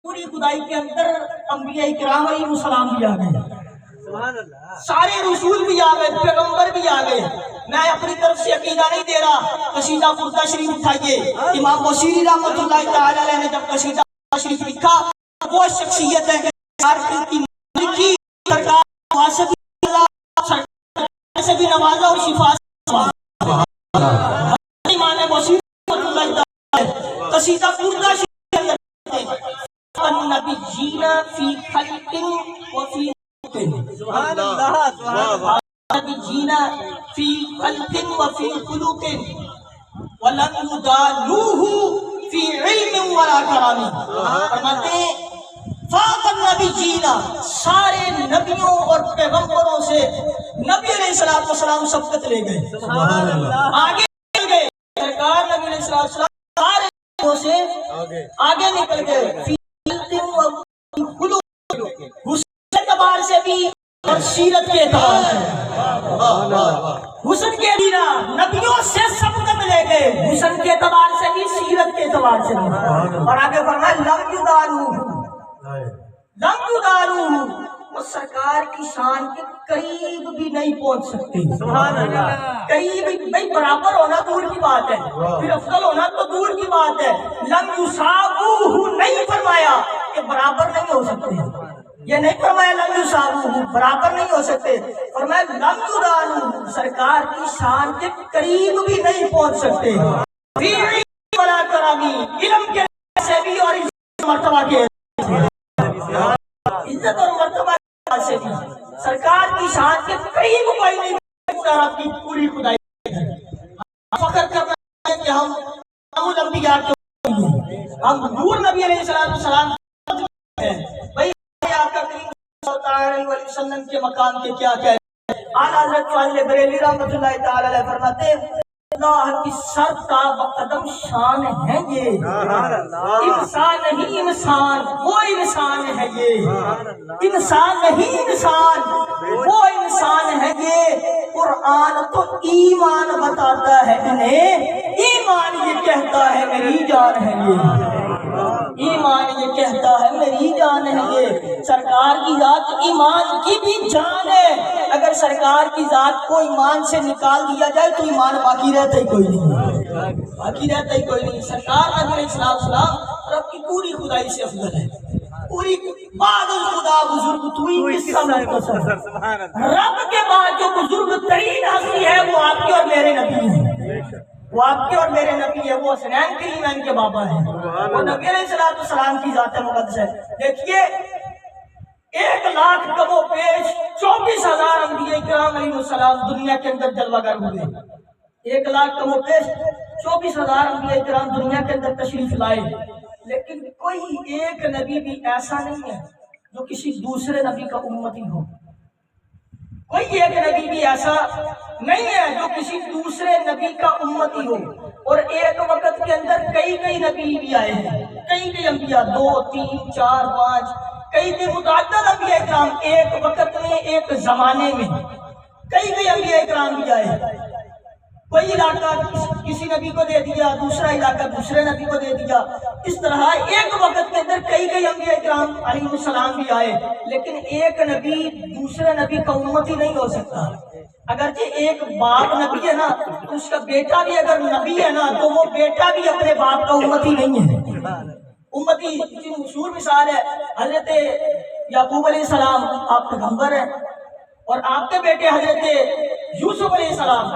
پوری خدائی کے اندر انبیاء کرام علیہ السلام بھی آ گئے، سارے رسول بھی آ گئے، پیغمبر بھی آ گئے۔ میں اپنی طرف سے عقیدہ نہیں دے رہا، قصیدہ فردہ شریف اٹھائیے۔ امام بصیری رحمۃ اللہ تعالی علیہ نے جب قصیدہ شریف لکھا، وہ شخصیت ہے کہ سرکار سے بھی نوازا اور شفا امام بصیری رحمۃ اللہ تعالی قصیدہ فردہ شریف النبیین فی خلق و فی سبحان اللہ النبیین فی خلق و فی خلق ولم یدانوہ فی علم ولا کرام۔ فرماتے ہیں فاق النبیین، سارے نبیوں اور پیغمبروں سے نبی علیہ السلام سبقت لے گئے، آگے نکل گئے۔ سرکار نبی علیہ السلام سارے نبیوں سے آگے نکل گئے، حسن کے اعتبار سے بھی اور سیرت کے اعتبار سے۔ حسن کے دینا نبیوں سے سبقت لے گئے، حسن کے اعتبار سے بھی سیرت کے اعتبار سے بھی۔ اور آگے فرمایا لم یدانوہ، وہ سرکار کی شان کے قریب بھی نہیں پہنچ سکتے۔ سبحان اللہ، قریب نہیں، برابر ہونا دور کی بات ہے، پھر افضل ہونا تو دور کی بات ہے۔ لم یساووہ، نہیں فرمایا کہ برابر نہیں ہو سکتے، یہ نہیں فرمایا لم یساووہ برابر نہیں ہو سکتے، فرمایا لم یدانوہ، سرکار کی شان کے قریب بھی نہیں پہنچ سکتے۔ فی علم ولا کرامی، علم کے سے بھی اور مرتبہ کے عزت اور مرتبہ سے بھی سرکار کی شان کے قریب کوئی نہیں رب کی پوری خدائی۔ فخر کرنا ہے کہ ہم انبیاء کے ہم نور نبی علیہ السلام ہیں۔ بھئی آپ کا کریم صلی اللہ علیہ وسلم کے مقام کے کیا کہہ رہے ہیں؟ اعلیٰ حضرت والد بریلی رحمۃ اللہ تعالی علیہ فرماتے ہیں اللہ کی سر تا بقدم شان ہے یہ، انسان نہیں انسان، وہ انسان ہے یہ، انسان نہیں انسان، وہ انسان ہے یہ۔ قرآن تو ایمان بتاتا ہے انہیں، ایمان یہ کہتا ہے میری جان ہے یہ، ایمان یہ کہتا ہے میری جان ہے یہ۔ سرکار کی ذات ایمان کی بھی جان ہے، اگر سرکار کی ذات کو ایمان سے نکال دیا جائے تو ایمان باقی رہتا ہی کوئی نہیں، باقی رہتا ہی کوئی نہیں۔ سرکار نبی علیہ السلام رب کی پوری خدائی سے افضل ہے، پوری بعد خدا بزرگ توئی کس کا مختصر، رب کے بعد جو بزرگ ترین ہستی ہے وہ آپ کے اور میرے نبی ہیں، وہ آپ کے اور میرے نبی ہے، وہ حسنین کریمین کے بابا ہیں، وہ نبی علیہ السلام کی ذات مقدس ہے۔ دیکھیے 1,00,000 کم و پیش 24,000 انبیاء کرام علیہ السلام دنیا کے اندر جلوہ گر ہوئے، 1,00,000 کم و پیش 24,000 انبیاء کرام دنیا کے اندر تشریف لائے، لیکن کوئی ایک نبی بھی ایسا نہیں ہے جو کسی دوسرے نبی کا امتی ہو، کوئی ایک نبی بھی ایسا نہیں ہے جو کسی دوسرے نبی کا امتی ہو۔ اور ایک وقت کے اندر کئی نبی بھی آئے ہیں، کئی انبیاء، 2 3 4 5 کئی متعدد انبیاء کرام ایک وقت میں، ایک زمانے میں کئی انبیاء کرام بھی آئے۔ کوئی علاقہ کسی نبی کو دے دیا، دوسرا علاقہ دوسرے نبی کو دے دیا، اس طرح ایک وقت کے اندر کئی انبیاء کرام علیہ السلام بھی آئے، لیکن ایک نبی دوسرے نبی کا امتی نہیں ہو سکتا۔ اگرچہ ایک باپ نبی ہے نا تو اس کا بیٹا بھی اگر نبی ہے نا تو وہ بیٹا بھی اپنے باپ کا امتی نہیں ہے۔ امتی کی مشہور مثال ہے حضرت یعقوب علیہ السلام، آپ پیغمبر ہیں، اور آپ کے بیٹے حضرت یوسف علیہ السلام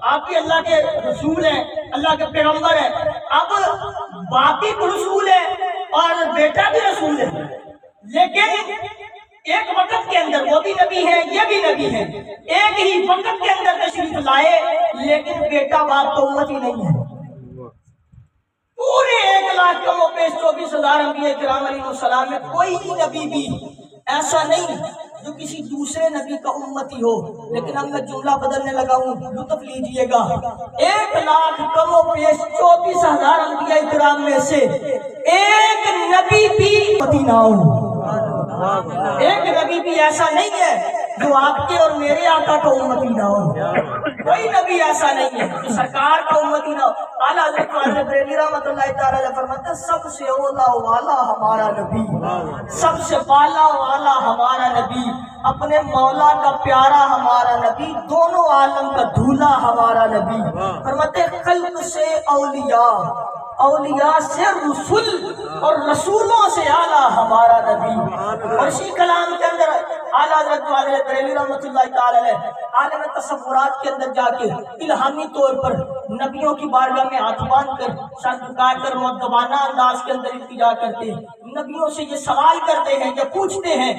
آپ بھی اللہ کے رسول ہیں، اللہ کے پیغمبر ہیں۔ اب باپ بھی رسول ہے اور بیٹا بھی رسول ہے، لیکن ایک وقت کے اندر وہ بھی نبی ہے، یہ بھی نبی ہے، ایک ہی وقت کے اندر تشریف لائے، لیکن بیٹا باپ تو امتی نہیں ہے۔ پورے 1,00,000 کم و پیش 24,000 انبیاء کرام علیہ السلام میں کوئی نبی بھی ایسا نہیں جو کسی دوسرے نبی کا امتی ہو، لیکن اب میں جملہ بدلنے لگا ہوں، لطف لیجئے گا۔ 1,00,000 کم و پیش 24,000 انبیاء کرام میں سے ایک نبی بھی امتی نہ ہو، ایک نبی بھی ایسا نہیں ہے جو آپ کے اور میرے آقا کا امتی نہ ہو۔ کوئی نبی ایسا نہیں ہے جو سرکار کا امتی نہ ہو۔ اعلیٰ حضرت خواجہ بریلوی رحمۃ اللہ تعالی علیہ فرماتے ہیں سب سے اولا والا ہمارا نبی، سب سے بالا والا ہمارا نبی، اپنے مولا کا پیارا ہمارا نبی، دونوں عالم کا دھولا ہمارا نبی۔ فرماتے ہیں خلق سے اولیاء، اولیاء سے رسول، اور رسولوں سے اعلیٰ ہمارا نبی۔ اور اسی کلام کے اندر اعلیٰ حضرت خواجہ بریلوی رحمۃ اللہ تعالی علیہ عالم تصورات کے اندر جا کے الہامی طور پر نبیوں کی بارگاہ میں ہاتھ باندھ کر سر جھکا کر مؤدبانہ انداز کے اندر التجا کرتے ہیں، نبیوں سے یہ سوال کرتے ہیں، یہ پوچھتے ہیں،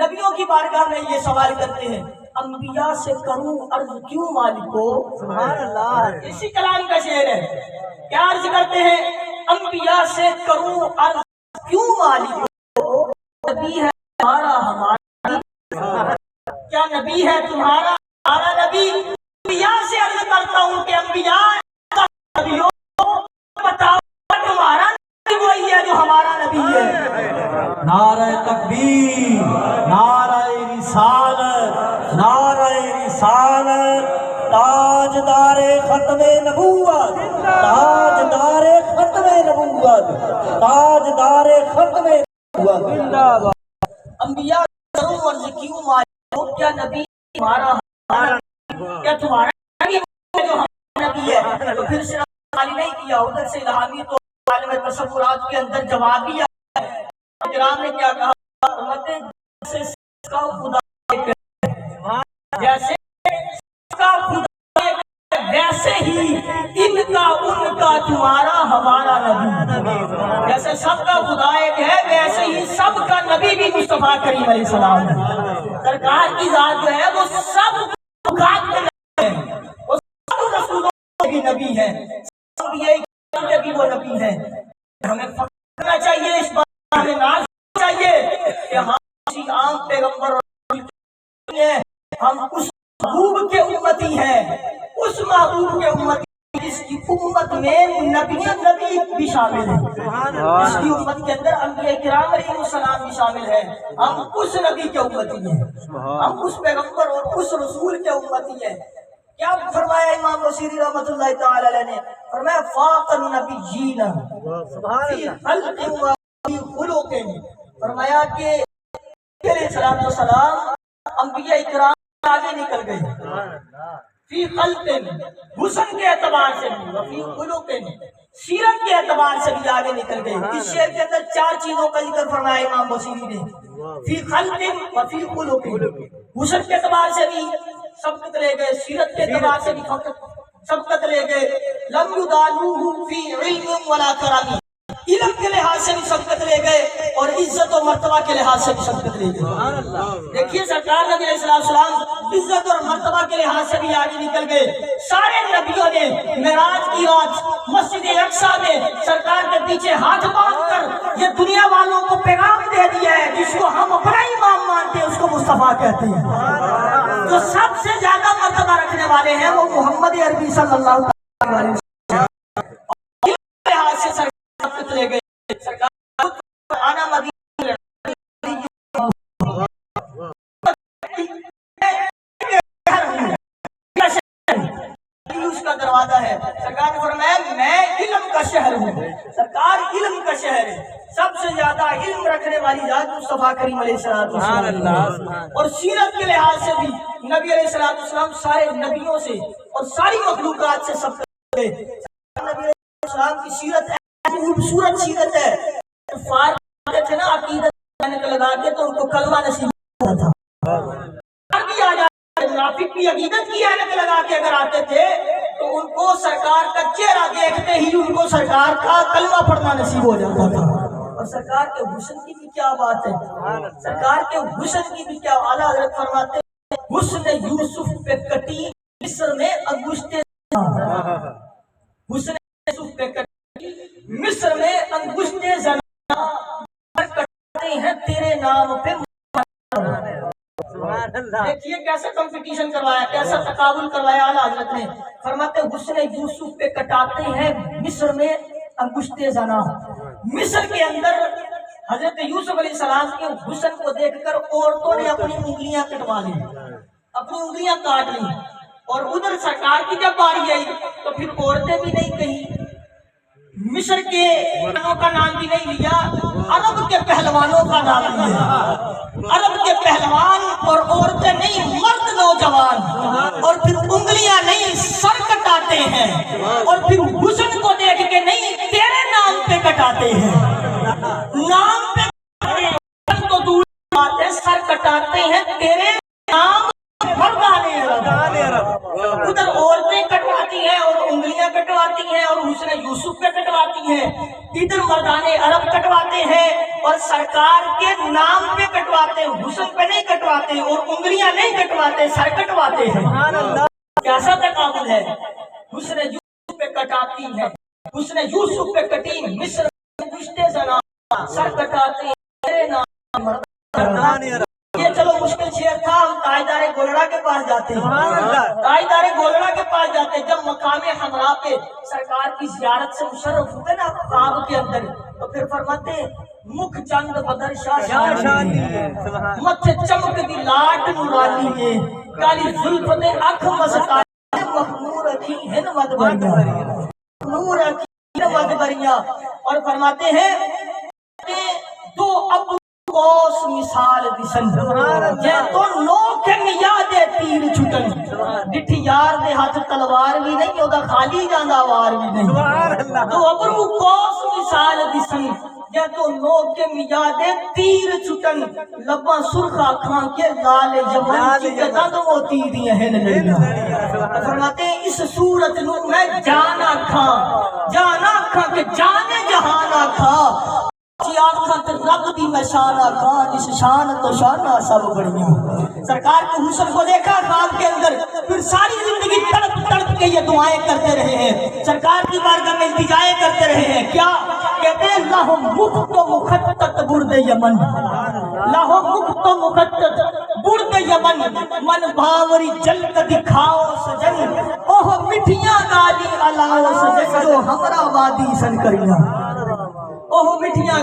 نبیوں کی بارگاہ میں یہ سوال کرتے ہیں انبیاء سے کروں عرض کیوں مالکو، سبحان اللہ، اسی کلام کا شعر ہے۔ کیا عرض کرتے ہیں انبیاء سے کروں عرض کیوں مالکو، نبی ہے ہمارا ہمارا، کیا نبی ہے تمہارا ہمارا نبی؟ انبیاء سے عرض کرتا ہوں کہ انبیاء نبیوں بتاؤ تمہارا نبی وہی ہے جو ہمارا نبی ہے۔ نعرہ تکبیر، نعرہ رسالت، نعرہ رسالت، تاجدار ختم نبوت، تاجدار ختم نبوت، تاجدار ختم نبوت۔ انبیاء کروں عرض کیوں مالکو، کیا نبی تمہارا ہمارا، کیا تمہارا نبی جو ہمارا نبی ہے؟ تو پھر صرف خالی نہیں کیا، ادھر سے الہامی تو عالم تصورات کے اندر جواب دیا۔ کرام نے کیا کہا، فرماتے جیسے اس کا خدا ایک ہے، جیسے اس کا خدا ایک ہے، ویسے ہی ان کا ان کا تمہارا ہمارا نبی، جیسے سب کا خدا ایک ہے ویسے ہی سب کا نبی بھی مصطفیٰ کریم علیہ السلام ہے۔ سرکار کی ذات جو ہے وہ سب مخاطب کے نبی ہے، وہ سب رسولوں کے نبی ہے، سب یہ کے بھی وہ نبی ہے۔ ہمیں فخر کرنا چاہیے، اس بات میں ناز چاہیے کہ ہم اسی عام پیغمبر اور ہم اس محبوب کے امتی ہیں، اس محبوب کے امتی جس کی امت میں نبی بھی شامل ہیں، اس کی امت کے اندر انبیاء کرام علیہ السلام بھی شامل ہیں۔ ہم اس نبی کے امتی ہیں، ہم اس پیغمبر اور اس رسول کے امتی ہیں۔ کیا فرمایا امام بصیری رحمۃ اللہ تعالی علیہ نے؟ فرمایا فاق النبیین فی خلق و فی خلق، فرمایا کہ علیہ السلام والسلام انبیاء کرام آگے نکل گئے، فی خلق حسن کے اعتبار سے بھی، وفی خلق سیرت کے اعتبار سے بھی آگے نکل گئے۔ اس شعر کے اندر چار چیزوں کا ذکر فرمایا امام بصیری نے، فی خلق وفی خلق، حسن کے اعتبار سے بھی سبقت لے گئے، سیرت کے اعتبار سے بھی سبقت لے گئے، لم یدانوہ فی علم ولا کرم، علم کے لحاظ سے بھی سبقت لے گئے اور عزت و مرتبہ کے لحاظ سے بھی سبقت لے گئے۔ دیکھیے سرکار نبی علیہ السلام عزت اور مرتبہ کے لحاظ سے بھی آگے نکل گئے۔ سارے نبیوں نے معراج کی رات مسجد اقصیٰ میں سرکار کے پیچھے ہاتھ باندھ کر یہ دنیا والوں کو پیغام دے دیا ہے، جس کو ہم اپنا امام مانتے ہیں اس کو مصطفیٰ کہتے ہیں۔ جو سب سے زیادہ مرتبہ رکھنے والے ہیں وہ محمد عربی صلی اللہ علیہ وسلم، لحاظ سے سرکار لے گئے۔ سرکار آنا مدینہ کا دروازہ ہے، سرکار نے فرمایا میں علم کا شہر ہوں، سرکار علم کا شہر ہے۔ سب سے زیادہ علم رکھنے والی ذات مصطفیٰ کریم علیہ السلام، اور سیرت کے لحاظ سے بھی نبی علیہ السلام سارے نبیوں سے اور ساری مخلوقات سے سب سے نبی علیہ السلام کی سیرت خوبصورت سیرت ہے۔ فارغ تھے نا عقیدت لگا کے تو ان کو کلمہ نصیب ہوتا تھا، بھی آ جاتے، منافق بھی عقیدت کی اینک لگا کے اگر آتے تھے تو ان کو سرکار کا چہرہ دیکھتے ہی ان کو سرکار کا کلمہ پڑھنا نصیب ہو جاتا تھا۔ اور سرکار کے حسن کی بھی کیا بات ہے، سرکار کے حسن کی بھی کیا، اعلیٰ حضرت فرماتے ہیں حسن یوسف پہ کٹی مصر میں انگشتے، حسن یوسف پہ کٹی مصر میں انگشتے زنا کٹتے ہیں تیرے نام پہ۔ دیکھیے کیسا کمپٹیشن کروایا، کیسا تقابل کروایا اعلیٰ حضرت نے۔ فرماتے حسن یوسف پہ کٹاتے ہیں مصر میں انگشتے زنا۔ مصر کے اندر حضرت یوسف علیہ السلام کے حسن کو دیکھ کر عورتوں نے اپنی انگلیاں کٹوا لی، اپنی انگلیاں کاٹ لی۔ اور ادھر سرکار کی جب باری آئی تو پھر عورتیں بھی نہیں کہیں، مصر کے پہلوانوں کا نام بھی نہیں لیا، عرب کے پہلوانوں کا نام لیا۔ عرب کے پہلوان اور عورتیں نہیں، مرد نوجوان، اور پھر انگلیاں نہیں سر کٹاتے ہیں، اور پھر حسن کو دیکھ کے نہیں تیرے نام پہ کٹاتے ہیں، نام پہ حسن تو دور بات ہے، سر کٹاتے ہیں تیرے نام مردانے عرب۔ ادھر عورتیں کٹواتی ہیں اور انگلیاں کٹواتی ہیں اور حسن یوسف پہ کٹواتی ہیں، ادھر مردانے عرب کٹواتے ہیں اور سرکار کے نام پہ کٹواتے ہیں، حسن پہ نہیں کٹواتے اور انگلیاں نہیں کٹواتے، سر کٹواتے ہیں۔ کیسا تقابل ہے؟ حسن یوسف پہ کٹاتی ہے، حسن یوسف پہ کٹی مصر رشتے زنا، سر کٹاتے ہیں تیرے نام مردانے عرب۔ یہ چلو مشکل شعر تھا، ہم تاجدار گولڑا کے پاس جاتے ہیں، تاجدار گولڑا کے پاس جاتے ہیں۔ جب مقام حمراء پہ سرکار کی زیارت سے مشرف ہوئے نا خواب کے اندر، تو پھر فرماتے ہیں مکھ چند بدر شاشانی متھے چمک دی لاٹ نورانی ہے، کالی زلف دے اکھ مسکائی مخمور اکھی ہن ود بریاں، مخمور اکھی ہن ود بریاں۔ اور فرماتے ہیں تو اب کوس مثال دسن جے تو نوک میادے تیر چھٹن، ڈٹھی یار دے ہاتھ تلوار بھی نہیں، او دا خالی جاندا وار بھی نہیں، تو ابرو کوس مثال دسن جے تو نوک میادے تیر چھٹن، لباں سرخ آنکھاں کے لال یمن کی جدہ تو وہ تیریاں ہیں لڑیاں۔ فرماتے ہیں اس صورت نو میں جانا کھاں کہ جانے جہانا کھاں، آنکھاں تے رب دی میں شان آکھاں، جس شان تو شانہ سب بڑیاں۔ سرکار کے حسن کو دیکھا خواب کے اندر، پھر ساری زندگی تڑپ تڑپ کے یہ دعائیں کرتے رہے ہیں، سرکار کی بارگاہ میں التجائیں کرتے رہے ہیں۔ کیا کہتے ہیں؟ لاہو مخت و مخطط برد یمن، لاہو مخت و مخطط برد یمن، من باوری جلد دکھاؤ سجن، اوہ مٹھیاں گالی علاؤ سجن، جو ہمرا وادی سن کریاں، اوہ مٹھیاں